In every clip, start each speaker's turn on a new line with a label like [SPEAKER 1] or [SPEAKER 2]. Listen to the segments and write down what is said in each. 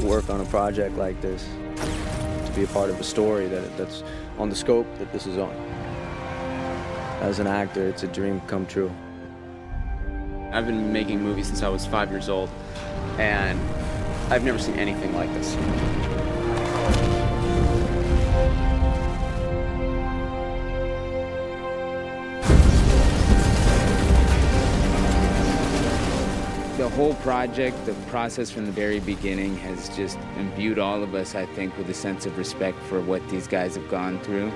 [SPEAKER 1] to work on a project like this, to be a part of a story that's on the scope that this is on. As an actor, it's a dream come true.
[SPEAKER 2] I've been making movies since I was 5 years old, and I've never seen anything like this. The whole project, the process from the very beginning has just imbued all of us, I think, with a sense of respect for what these guys have gone through.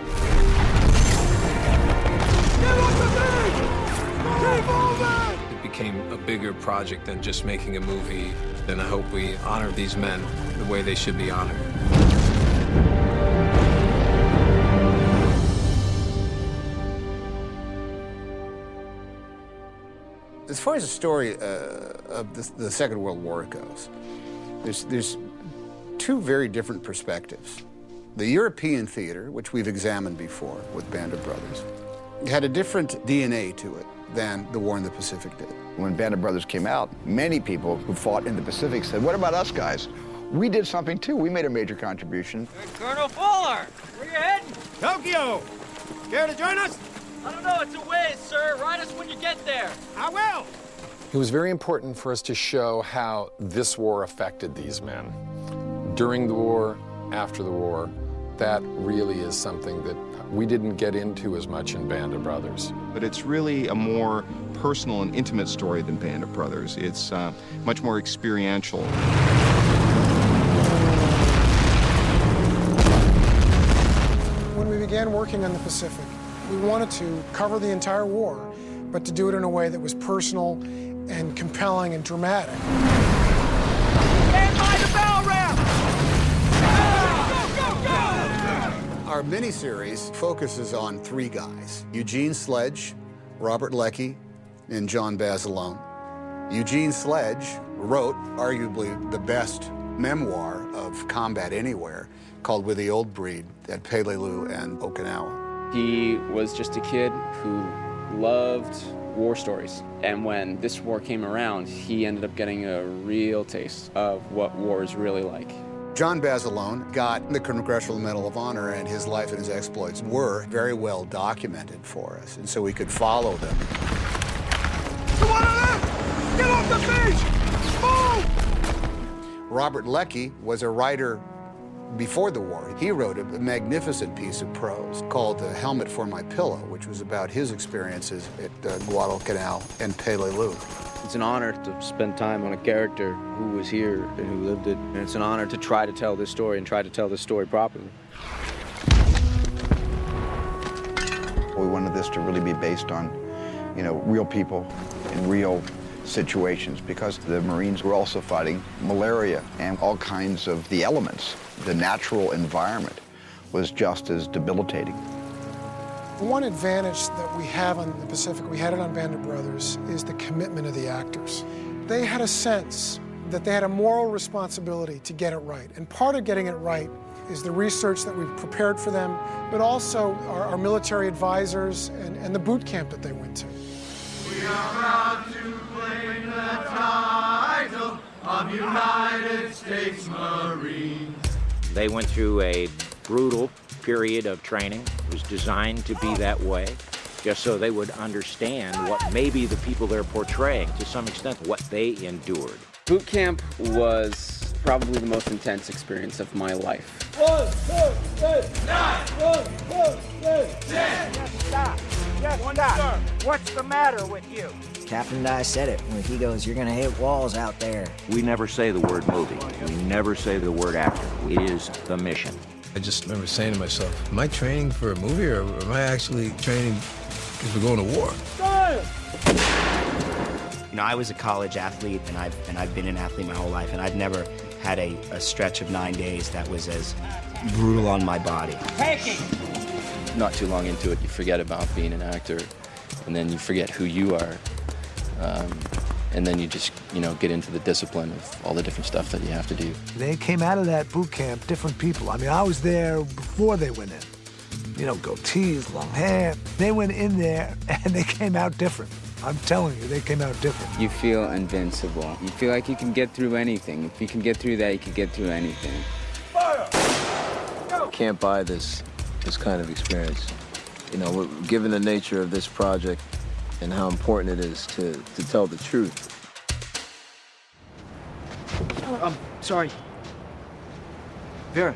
[SPEAKER 3] It became a bigger project than just making a movie, and I hope we honor these men the way they should be honored.
[SPEAKER 4] As far as the story of the Second World War goes, there's two very different perspectives. The European theater, which we've examined before with Band of Brothers, had a different DNA to it than the War in the Pacific did.
[SPEAKER 5] When Band of Brothers came out, many people who fought in the Pacific said, what about us guys? We did something too. We made a major contribution.
[SPEAKER 6] Hey, Colonel Fuller, where you heading?
[SPEAKER 7] Tokyo! Care to join us?
[SPEAKER 6] I don't know, it's a ways, sir. Write us when you get there.
[SPEAKER 7] I will!
[SPEAKER 8] It was very important for us to show how this war affected these men. During the war, after the war, that really is something that we didn't get into as much in Band of Brothers.
[SPEAKER 9] But it's really a more personal and intimate story than Band of Brothers. It's much more experiential.
[SPEAKER 10] When we began working on the Pacific, we wanted to cover the entire war, but to do it in a way that was personal and compelling and dramatic.
[SPEAKER 6] Stand by the bell ramp!
[SPEAKER 4] Our miniseries focuses on three guys: Eugene Sledge, Robert Leckie, and John Basilone. Eugene Sledge wrote arguably the best memoir of combat anywhere, called With the Old Breed, at Peleliu and Okinawa.
[SPEAKER 2] He was just a kid who loved war stories. And when this war came around, he ended up getting a real taste of what war is really like.
[SPEAKER 4] John Basilone got the Congressional Medal of Honor, and his life and his exploits were very well documented for us, and so we could follow them.
[SPEAKER 7] Come on, left! Get off the beach! Move!
[SPEAKER 4] Robert Leckie was a writer before the war. He wrote a magnificent piece of prose called The Helmet for My Pillow, which was about his experiences at Guadalcanal and Peleliu.
[SPEAKER 1] It's an honor to spend time on a character who was here and who lived it. And it's an honor to try to tell this story and try to tell this story properly.
[SPEAKER 5] We wanted this to really be based on, real people in real situations, because the Marines were also fighting malaria and all kinds of the elements. The natural environment was just as debilitating.
[SPEAKER 10] One advantage that we have on the Pacific, we had it on Band of Brothers, is the commitment of the actors. They had a sense that they had a moral responsibility to get it right. And part of getting it right is the research that we've prepared for them, but also our military advisors and the boot camp that they went to.
[SPEAKER 7] We are proud to claim the title of United States Marines.
[SPEAKER 11] They went through a brutal period of training. It was designed to be that way, just so they would understand what maybe the people they're portraying, to some extent, what they endured.
[SPEAKER 2] Boot camp was probably the most intense experience of my life.
[SPEAKER 6] 1, 2, 3, 9, 1, 2, 3, 10.
[SPEAKER 12] Stop. Yes, stop. What's the matter with you?
[SPEAKER 13] Captain Dye said it when he goes, you're gonna hit walls out there.
[SPEAKER 11] We never say the word movie. We never say the word actor. It is the mission.
[SPEAKER 3] I just remember saying to myself, am I training for a movie, or am I actually training because we're going to war?
[SPEAKER 14] I was a college athlete, and I've been an athlete my whole life, and I've never had a stretch of 9 days that was as brutal on my body.
[SPEAKER 6] Taking!
[SPEAKER 2] Not too long into it, you forget about being an actor, and then you forget who you are. And then you just, get into the discipline of all the different stuff that you have to do.
[SPEAKER 7] They came out of that boot camp different people. I mean, I was there before they went in. Goatees, long hair. They went in there, and they came out different. I'm telling you, they came out different.
[SPEAKER 15] You feel invincible. You feel like you can get through anything. If you can get through that, you can get through anything.
[SPEAKER 16] Can't buy this kind of experience. You know, given the nature of this project and how important it is to tell the truth.
[SPEAKER 17] Sorry. Vera.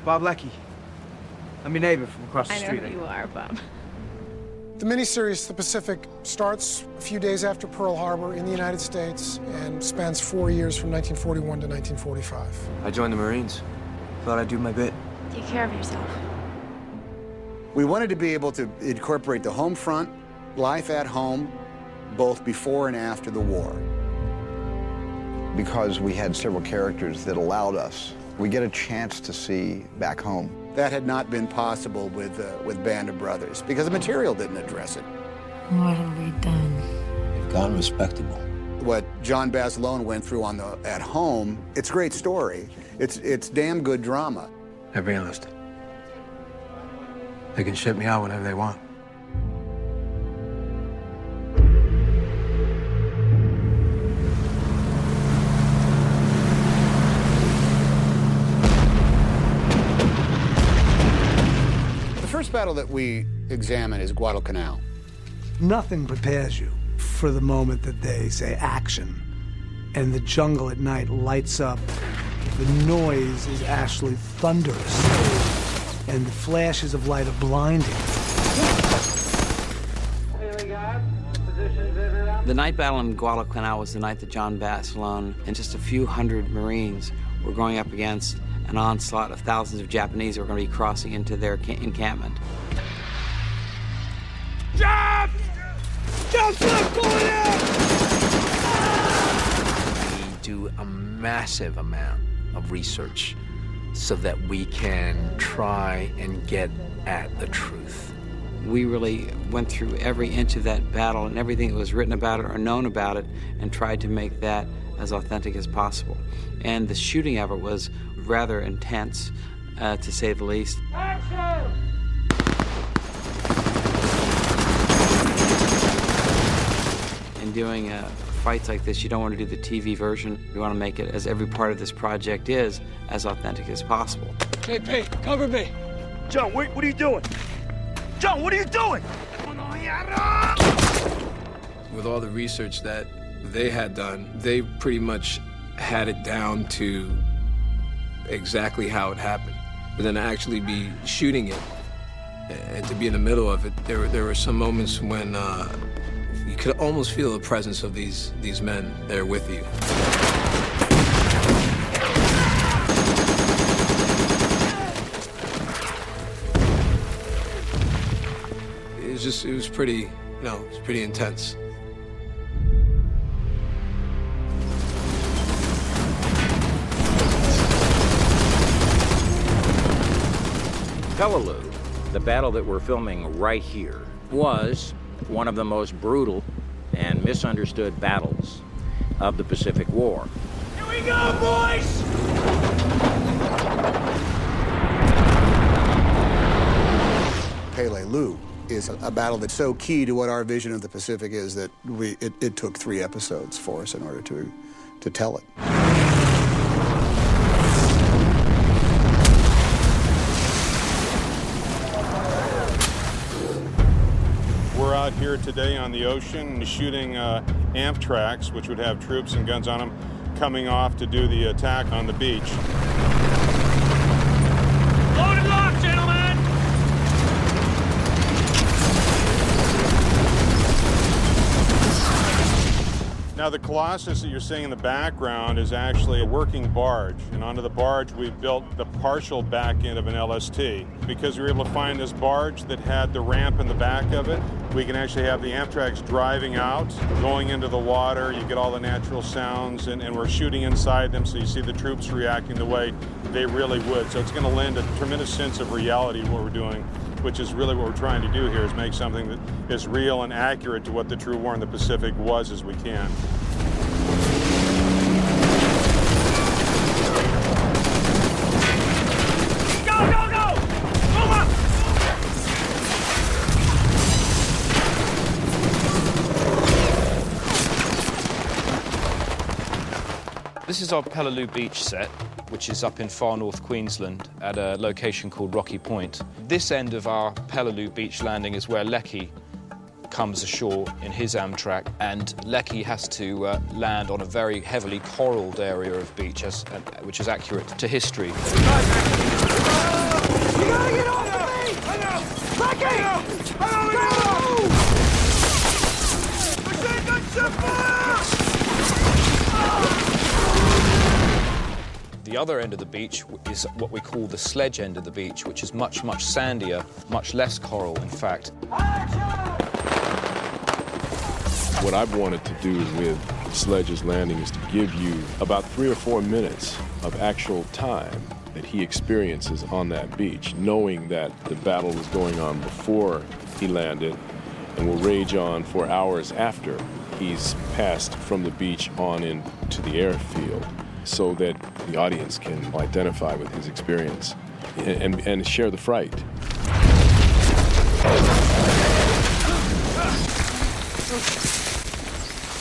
[SPEAKER 17] Bob Leckie. I'm your neighbor from across the street.
[SPEAKER 18] I know who you are, Bob.
[SPEAKER 10] The miniseries The Pacific starts a few days after Pearl Harbor in the United States and spans 4 years from 1941 to 1945.
[SPEAKER 17] I joined the Marines. Thought I'd do my bit.
[SPEAKER 18] Take care of yourself.
[SPEAKER 4] We wanted to be able to incorporate the home front, life at home, both before and after the war.
[SPEAKER 5] Because we had several characters that allowed us, we get a chance to see back home.
[SPEAKER 4] That had not been possible with Band of Brothers because the material didn't address it.
[SPEAKER 18] What have we done?
[SPEAKER 16] You've gone respectable.
[SPEAKER 4] What John Basilone went through on the At Home, it's a great story. It's damn good drama.
[SPEAKER 3] I'll be honest. They can ship me out whenever they want.
[SPEAKER 4] The first battle that we examine is Guadalcanal.
[SPEAKER 7] Nothing prepares you for the moment that they say action, and the jungle at night lights up. The noise is actually thunderous, and the flashes of light are blinding.
[SPEAKER 19] The night battle in Guadalcanal was the night that John Basilone and just a few hundred Marines were going up against an onslaught of thousands of Japanese who were going to be crossing into their encampment.
[SPEAKER 6] Jump! Jump left going out!
[SPEAKER 20] We do a massive amount of research so that we can try and get at the truth.
[SPEAKER 19] We really went through every inch of that battle and everything that was written about it or known about it and tried to make that as authentic as possible. And the shooting of it was rather intense, to say the least.
[SPEAKER 6] Action!
[SPEAKER 19] In doing fights like this, you don't want to do the TV version. You want to make it, as every part of this project is, as authentic as possible.
[SPEAKER 6] Hey, Pete, cover me. John, what are you doing? John, what are you doing?
[SPEAKER 3] With all the research that they had done, they pretty much had it down to exactly how it happened. But then to actually be shooting it and to be in the middle of it, there were some moments when you could almost feel the presence of these men there with you. It was pretty, it was pretty intense.
[SPEAKER 11] Peleliu, the battle that we're filming right here, was one of the most brutal and misunderstood battles of the Pacific War.
[SPEAKER 6] Here we go, boys!
[SPEAKER 4] Peleliu is a battle that's so key to what our vision of the Pacific is that it took 3 episodes for us in order to tell it.
[SPEAKER 21] We're out here today on the ocean shooting Amtraks, which would have troops and guns on them, coming off to do the attack on the beach.
[SPEAKER 6] Load and lock, gentlemen!
[SPEAKER 21] Now the Colossus that you're seeing in the background is actually a working barge, and onto the barge we built the partial back end of an LST. Because we were able to find this barge that had the ramp in the back of it, we can actually have the Amtraks driving out, going into the water, you get all the natural sounds, and we're shooting inside them, so you see the troops reacting the way they really would. So it's going to lend a tremendous sense of reality to what we're doing, which is really what we're trying to do here, is make something that is real and accurate to what the true war in the Pacific was as we can.
[SPEAKER 6] Go, go, go! Move up!
[SPEAKER 8] This is our Peleliu Beach set, which is up in far north Queensland at a location called Rocky Point. This end of our Peleliu Beach landing is where Lecky comes ashore in his Amtrak, and Lecky has to land on a very heavily coralled area of beach, which is accurate to history.
[SPEAKER 6] You gotta get off of me! Lecky!
[SPEAKER 8] The other end of the beach is what we call the sledge end of the beach, which is much, much sandier, much less coral, in fact.
[SPEAKER 21] What I've wanted to do with Sledge's Landing is to give you about 3 or 4 minutes of actual time that he experiences on that beach, knowing that the battle was going on before he landed and will rage on for hours after he's passed from the beach on into the airfield, so that the audience can identify with his experience and share the fright.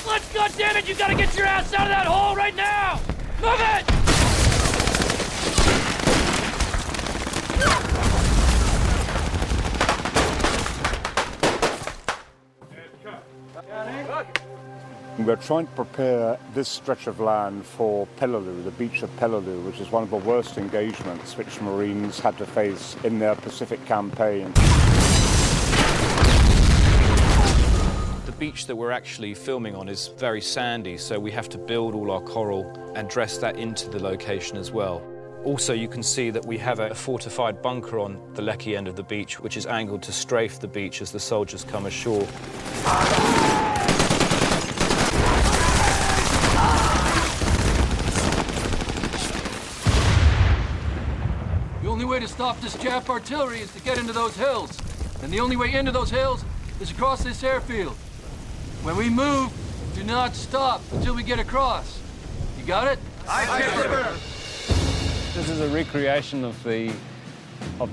[SPEAKER 6] Let's goddammit, you gotta get your ass out of that hole right now! Move it!
[SPEAKER 22] We're trying to prepare this stretch of land for Peleliu, the beach of Peleliu, which is one of the worst engagements which Marines had to face in their Pacific campaign.
[SPEAKER 8] The beach that we're actually filming on is very sandy, so we have to build all our coral and dress that into the location as well. Also, you can see that we have a fortified bunker on the Lecky end of the beach, which is angled to strafe the beach as the soldiers come ashore.
[SPEAKER 23] The only way to stop this Jap artillery is to get into those hills. And the only way into those hills is across this airfield. When we move, do not stop until we get across. You got it?
[SPEAKER 24] This is a recreation of the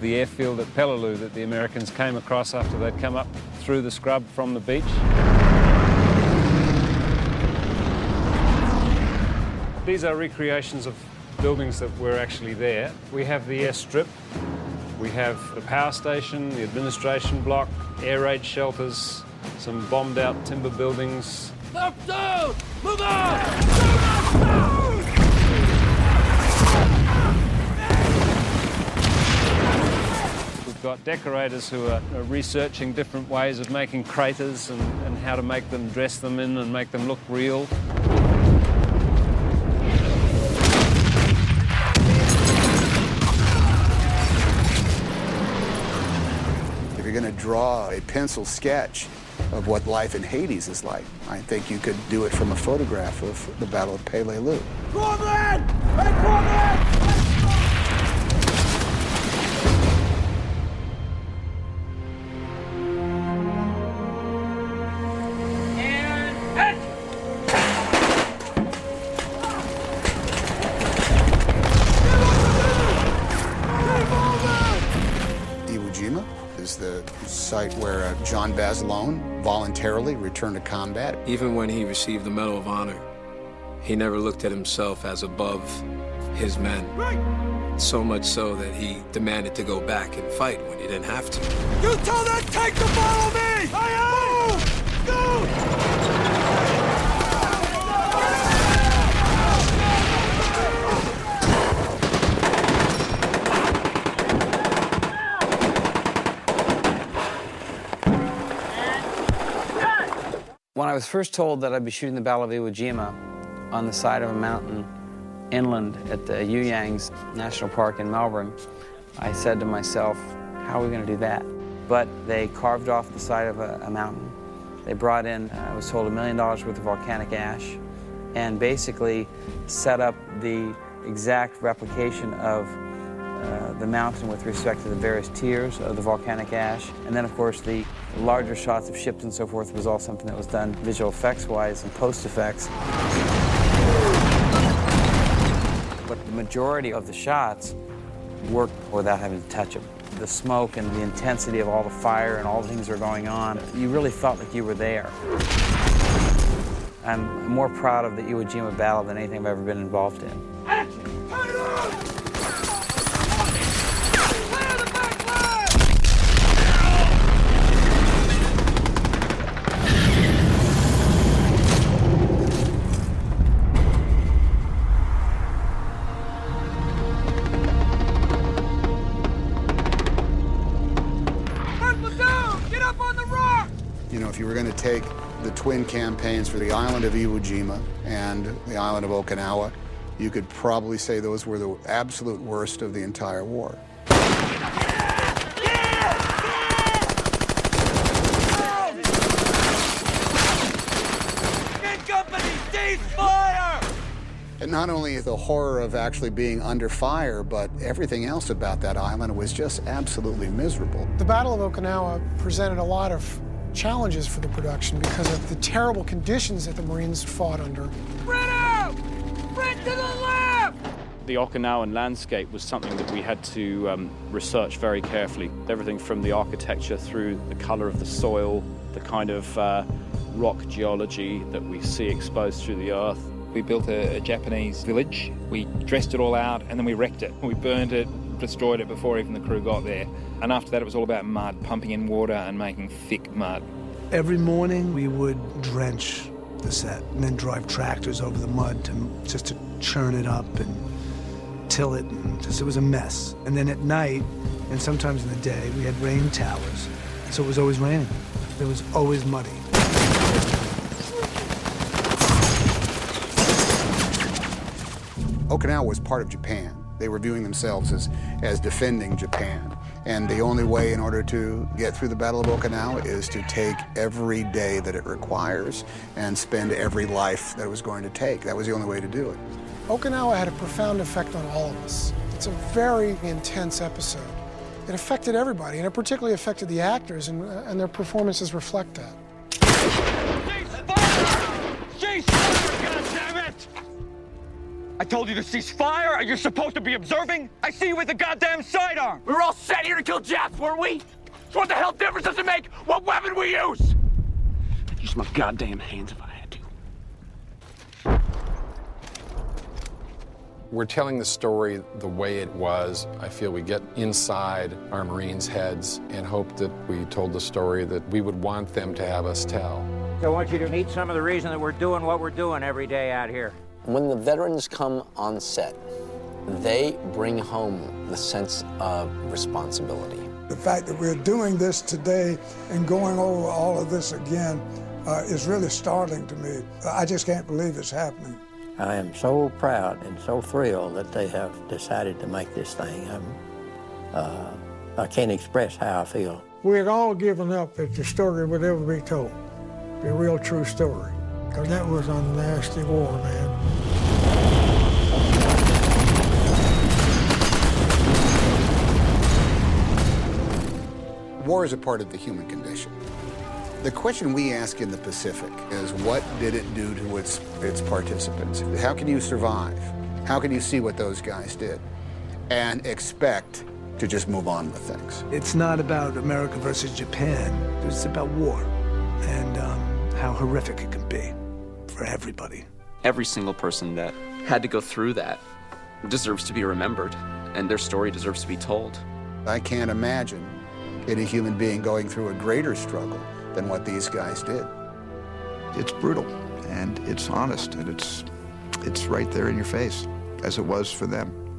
[SPEAKER 24] airfield at Peleliu that the Americans came across after they'd come up through the scrub from the beach. These are recreations of buildings that were actually there. We have the airstrip, we have the power station, the administration block, air raid shelters, some bombed out timber buildings.
[SPEAKER 6] Left down! Move on!
[SPEAKER 24] We've got decorators who are researching different ways of making craters and how to make them, dress them in and make them look real.
[SPEAKER 4] If you're going to draw a pencil sketch of what life in Hades is like, I think you could do it from a photograph of the Battle of Peleliu.
[SPEAKER 6] Cornland! Hey, Cornland!
[SPEAKER 4] Iwo Jima is the site where John Basilone voluntarily returned to combat.
[SPEAKER 3] Even when he received the Medal of Honor, he never looked at himself as above his men. So much so that he demanded to go back and fight when he didn't have to.
[SPEAKER 6] You tell that tank to follow me! Move! Go!
[SPEAKER 19] When I was first told that I'd be shooting the Battle of Iwo Jima on the side of a mountain inland at the Yuyangs National Park in Melbourne, I said to myself, how are we going to do that? But they carved off the side of a mountain. They brought in, I was told, $1 million worth of volcanic ash and basically set up the exact replication of the mountain with respect to the various tiers of the volcanic ash. And then, of course, the larger shots of ships and so forth was all something that was done visual effects-wise and post-effects. But the majority of the shots worked without having to touch them. The smoke and the intensity of all the fire and all the things that are going on, you really felt like you were there. I'm more proud of the Iwo Jima battle than anything I've ever been involved in.
[SPEAKER 4] You know, if you were going to take the twin campaigns for the island of Iwo Jima and the island of Okinawa, you could probably say those were the absolute worst of the entire war. And not only the horror of actually being under fire, but everything else about that island was just absolutely miserable.
[SPEAKER 10] The Battle of Okinawa presented a lot of challenges for the production because of the terrible conditions that the Marines fought under.
[SPEAKER 8] The Okinawan landscape was something that we had to research very carefully. Everything from the architecture through the color of the soil, the kind of rock geology that we see exposed through the earth.
[SPEAKER 1] We built a Japanese village. We dressed it all out and then we wrecked it. We burned it, destroyed it before even the crew got there. And after that it was all about mud, pumping in water and making thick mud.
[SPEAKER 7] Every morning we would drench the set and then drive tractors over the mud just to churn it up and till it, and it was a mess. And then at night, and sometimes in the day, we had rain towers. So it was always raining. It was always muddy.
[SPEAKER 4] Okinawa was part of Japan. They were viewing themselves as defending Japan. And the only way in order to get through the Battle of Okinawa is to take every day that it requires and spend every life that it was going to take. That was the only way to do it.
[SPEAKER 10] Okinawa had a profound effect on all of us. It's a very intense episode. It affected everybody, and it particularly affected the actors, and their performances reflect that.
[SPEAKER 6] Cease fire, goddammit! I told you to cease fire, or you're supposed to be observing? I see you with the goddamn sidearm! We were all sent here to kill Jap, weren't we? So what the hell difference does it make what weapon we use? I'd use my goddamn hands if I had to.
[SPEAKER 3] We're telling the story the way it was. I feel we get inside our Marines' heads and hope that we told the story that we would want them to have us tell.
[SPEAKER 11] So I want you to meet some of the reason that we're doing what we're doing every day out here.
[SPEAKER 9] When the veterans come on set, they bring home the sense of responsibility.
[SPEAKER 12] The fact that we're doing this today and going over all of this again is really startling to me. I just can't believe it's happening.
[SPEAKER 13] I am so proud and so thrilled that they have decided to make this thing. I can't express how I feel.
[SPEAKER 12] We had all given up that the story would ever be told, the real true story, because that was a nasty war, man.
[SPEAKER 4] War is a part of the human condition. The question we ask in the Pacific is, what did it do to its participants? How can you survive? How can you see what those guys did and expect to just move on with things?
[SPEAKER 7] It's not about America versus Japan. It's about war and how horrific it can be for everybody.
[SPEAKER 25] Every single person that had to go through that deserves to be remembered, and their story deserves to be told.
[SPEAKER 4] I can't imagine any human being going through a greater struggle than what these guys did.
[SPEAKER 5] It's brutal, and it's honest, and it's right there in your face, as it was for them.